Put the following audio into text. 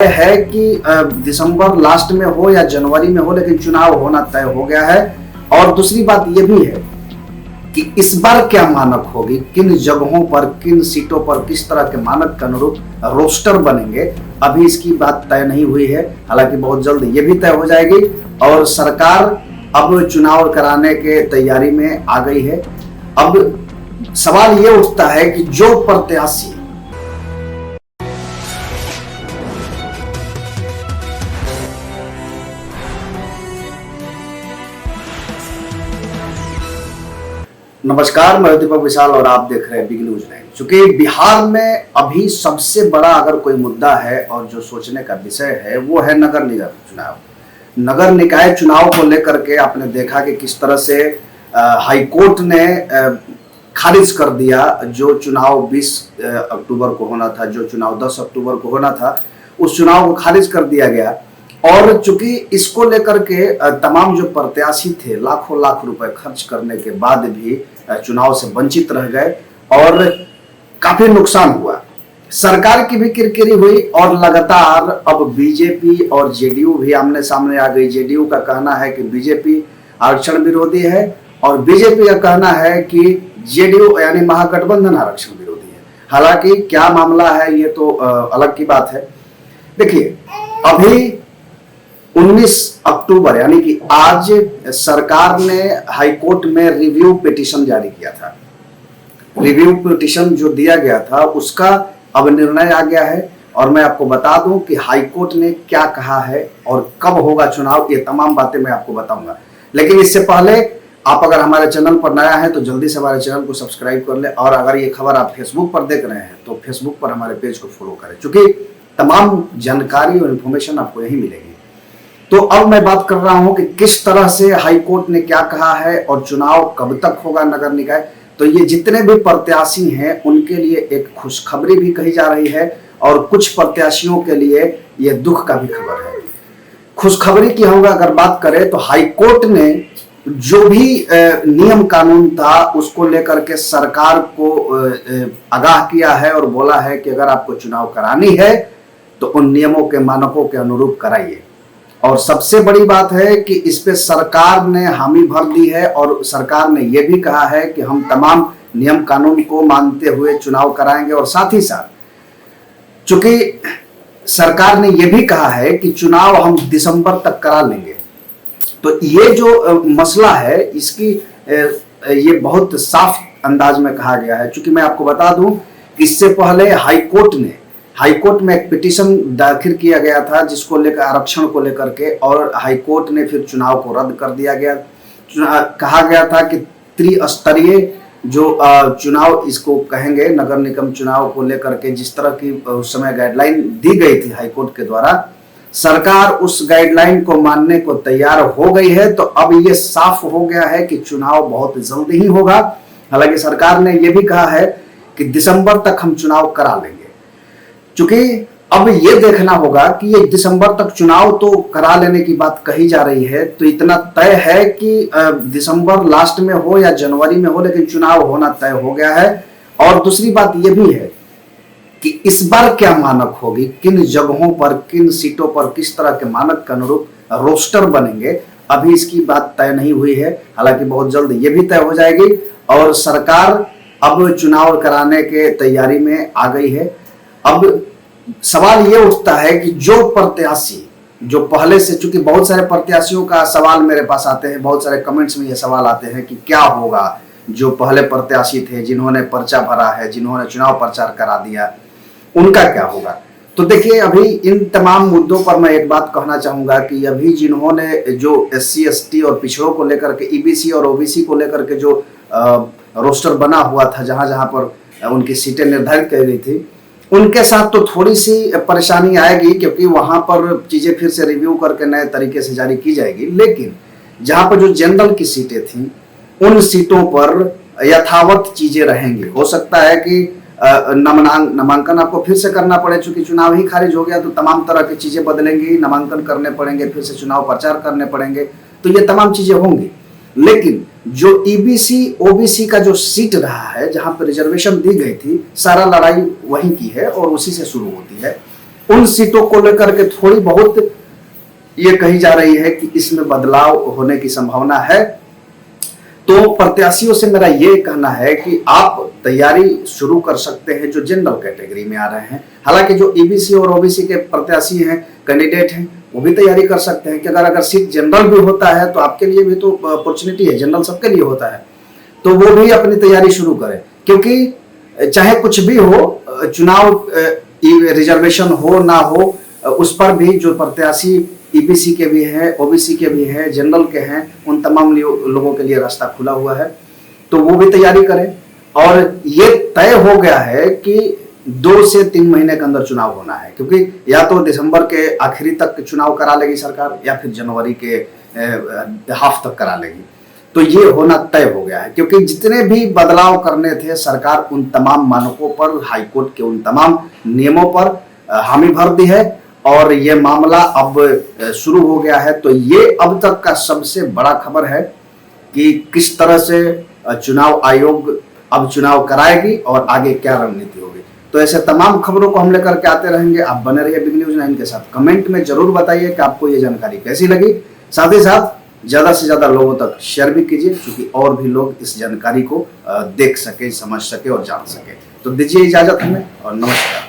है कि दिसंबर लास्ट में हो या जनवरी में हो, लेकिन चुनाव होना तय हो गया है। और दूसरी बात यह भी है कि इस बार क्या मानक होगी, किन जगहों पर, किन सीटों पर किस तरह के मानक के अनुरूप रोस्टर बनेंगे, अभी इसकी बात तय नहीं हुई है। हालांकि बहुत जल्द ये भी तय हो जाएगी और सरकार अब चुनाव कराने के तैयारी में आ गई है। अब सवाल ये उठता है कि जो प्रत्याशी नमस्कार, मैं दीपक विशाल और आप देख रहे हैं बिग न्यूज 9। चूंकि बिहार में अभी सबसे बड़ा अगर कोई मुद्दा है और जो सोचने का विषय है वो है नगर निगम चुनाव। नगर निकाय चुनाव को लेकर के आपने देखा कि किस तरह से हाईकोर्ट ने खारिज कर दिया जो चुनाव 20 अक्टूबर को होना था, जो चुनाव 10 अक्टूबर को होना था, उस चुनाव को खारिज कर दिया गया। और चूंकि इसको लेकर के तमाम जो प्रत्याशी थे लाखों लाख रुपए खर्च करने के बाद भी चुनाव से वंचित रह गए और काफी नुकसान हुआ। सरकार की भी किरकिरी हुई और लगातार अब बीजेपी और जेडीयू भी आमने सामने आ गई। जेडीयू का कहना है कि बीजेपी आरक्षण विरोधी है और बीजेपी का कहना है कि जेडीयू यानी महागठबंधन आरक्षण विरोधी है। हालांकि क्या मामला है ये तो अलग की बात है। देखिए, अभी 19 अक्टूबर यानी कि आज सरकार ने हाईकोर्ट में रिव्यू पिटीशन जारी किया था। रिव्यू पिटीशन जो दिया गया था उसका अब निर्णय आ गया है और मैं आपको बता दूं कि हाईकोर्ट ने क्या कहा है और कब होगा चुनाव, ये तमाम बातें मैं आपको बताऊंगा। लेकिन इससे पहले आप अगर हमारे चैनल पर नया है तो जल्दी से हमारे चैनल को सब्सक्राइब कर ले और अगर ये खबर आप फेसबुक पर देख रहे हैं तो फेसबुक पर हमारे पेज को फॉलो करें, क्योंकि तमाम जानकारी और इंफॉर्मेशन आपको यही मिलेगी। तो अब मैं बात कर रहा हूं कि किस तरह से हाईकोर्ट ने क्या कहा है और चुनाव कब तक होगा नगर निकाय। तो ये जितने भी प्रत्याशी हैं उनके लिए एक खुशखबरी भी कही जा रही है और कुछ प्रत्याशियों के लिए ये दुख का भी खबर है। खुशखबरी की होगा अगर बात करें तो हाईकोर्ट ने जो भी नियम कानून था उसको लेकर के सरकार को आगाह किया है और बोला है कि अगर आपको चुनाव करानी है तो उन नियमों के मानकों के अनुरूप कराइए। और सबसे बड़ी बात है कि इस पे सरकार ने हामी भर दी है और सरकार ने यह भी कहा है कि हम तमाम नियम कानून को मानते हुए चुनाव कराएंगे। और साथ ही साथ चूंकि सरकार ने यह भी कहा है कि चुनाव हम दिसंबर तक करा लेंगे, तो ये जो मसला है इसकी ये बहुत साफ अंदाज में कहा गया है। चूंकि मैं आपको बता दूं कि इससे पहले हाईकोर्ट में एक पिटीशन दाखिल किया गया था जिसको लेकर आरक्षण को लेकर के, और हाईकोर्ट ने फिर चुनाव को रद्द कर दिया गया। कहा गया था कि त्रिस्तरीय जो चुनाव इसको कहेंगे नगर निगम चुनाव को लेकर के, जिस तरह की उस समय गाइडलाइन दी गई थी हाईकोर्ट के द्वारा, सरकार उस गाइडलाइन को मानने को तैयार हो गई है। तो अब ये साफ हो गया है कि चुनाव बहुत जल्द ही होगा। हालांकि सरकार ने यह भी कहा है कि दिसंबर तक हम चुनाव करा लेंगे। चूंकि अब ये देखना होगा कि ये दिसंबर तक चुनाव तो करा लेने की बात कही जा रही है, तो इतना तय है कि दिसंबर लास्ट में हो या जनवरी में हो, लेकिन चुनाव होना तय हो गया है। और दूसरी बात ये भी है कि इस बार क्या मानक होगी, किन जगहों पर, किन सीटों पर किस तरह के मानक के अनुरूप रोस्टर बनेंगे, अभी इसकी बात तय नहीं हुई है। हालांकि बहुत जल्द ये भी तय हो जाएगी और सरकार अब चुनाव कराने के तैयारी में आ गई है। अब सवाल ये उठता है कि जो प्रत्याशी जो पहले से, चूंकि बहुत सारे प्रत्याशियों का सवाल मेरे पास आते हैं, बहुत सारे कमेंट्स में ये सवाल आते हैं कि क्या होगा जो पहले प्रत्याशी थे, जिन्होंने पर्चा भरा है, जिन्होंने चुनाव प्रचार करा दिया, उनका क्या होगा। तो देखिए, अभी इन तमाम मुद्दों पर मैं एक बात कहना चाहूंगा कि अभी जिन्होंने जो SC ST और पिछड़ों को लेकर के, EBC और OBC को लेकर के जो रोस्टर बना हुआ था, जहां जहां पर उनकी सीटें निर्धारित की गई थी, उनके साथ तो थोड़ी सी परेशानी आएगी, क्योंकि वहां पर चीजें फिर से रिव्यू करके नए तरीके से जारी की जाएगी। लेकिन जहां पर जो जनरल की सीटें थी उन सीटों पर यथावत चीजें रहेंगी। हो सकता है कि नामांकन आपको फिर से करना पड़े, चूंकि चुनाव ही खारिज हो गया तो तमाम तरह की चीजें बदलेंगी, नामांकन करने पड़ेंगे, फिर से चुनाव प्रचार करने पड़ेंगे, तो ये तमाम चीजें होंगी। लेकिन जो EBC OBC का जो सीट रहा है, जहां पर रिजर्वेशन दी गई थी, सारा लड़ाई वहीं की है और उसी से शुरू होती है। उन सीटों को लेकर के थोड़ी बहुत ये कही जा रही है कि इसमें बदलाव होने की संभावना है। तो प्रत्याशियों से मेरा ये कहना है कि आप तैयारी शुरू कर सकते हैं जो जनरल कैटेगरी में आ रहे हैं। हालांकि जो ईबीसी और ओबीसी के प्रत्याशी हैं, कैंडिडेट हैं, वो भी तैयारी कर सकते हैं कि अगर सीट जनरल भी होता है तो आपके लिए भी तो अपॉर्चुनिटी है, जनरल सबके लिए होता है, तो वो भी अपनी तैयारी शुरू करें। क्योंकि चाहे कुछ भी हो, चुनाव रिजर्वेशन हो ना हो, उस पर भी जो प्रत्याशी ईबीसी के भी हैं, ओबीसी के भी हैं, जनरल के हैं, उन तमाम लोगों के लिए रास्ता खुला हुआ है, तो वो भी तैयारी करें। और ये तय हो गया है कि 2 से 3 महीने के अंदर चुनाव होना है, क्योंकि या तो दिसंबर के आखिरी तक चुनाव करा लेगी सरकार या फिर जनवरी के हाफ तक करा लेगी। तो ये होना तय हो गया है, क्योंकि जितने भी बदलाव करने थे सरकार उन तमाम मानकों पर, हाईकोर्ट के उन तमाम नियमों पर हामी भर दी है और ये मामला अब शुरू हो गया है। तो ये अब तक का सबसे बड़ा खबर है कि किस तरह से चुनाव आयोग अब चुनाव कराएगी और आगे क्या रणनीति होगी। तो ऐसे तमाम खबरों को हम लेकर के आते रहेंगे। आप बने रहिए बिग न्यूज़ 9 के साथ। कमेंट में जरूर बताइए कि आपको ये जानकारी कैसी लगी। साथ ही साथ ज्यादा से ज्यादा लोगों तक शेयर भी कीजिए, क्योंकि और भी लोग इस जानकारी को देख सके, समझ सके और जान सके। तो दीजिए इजाजत हमें और नमस्कार।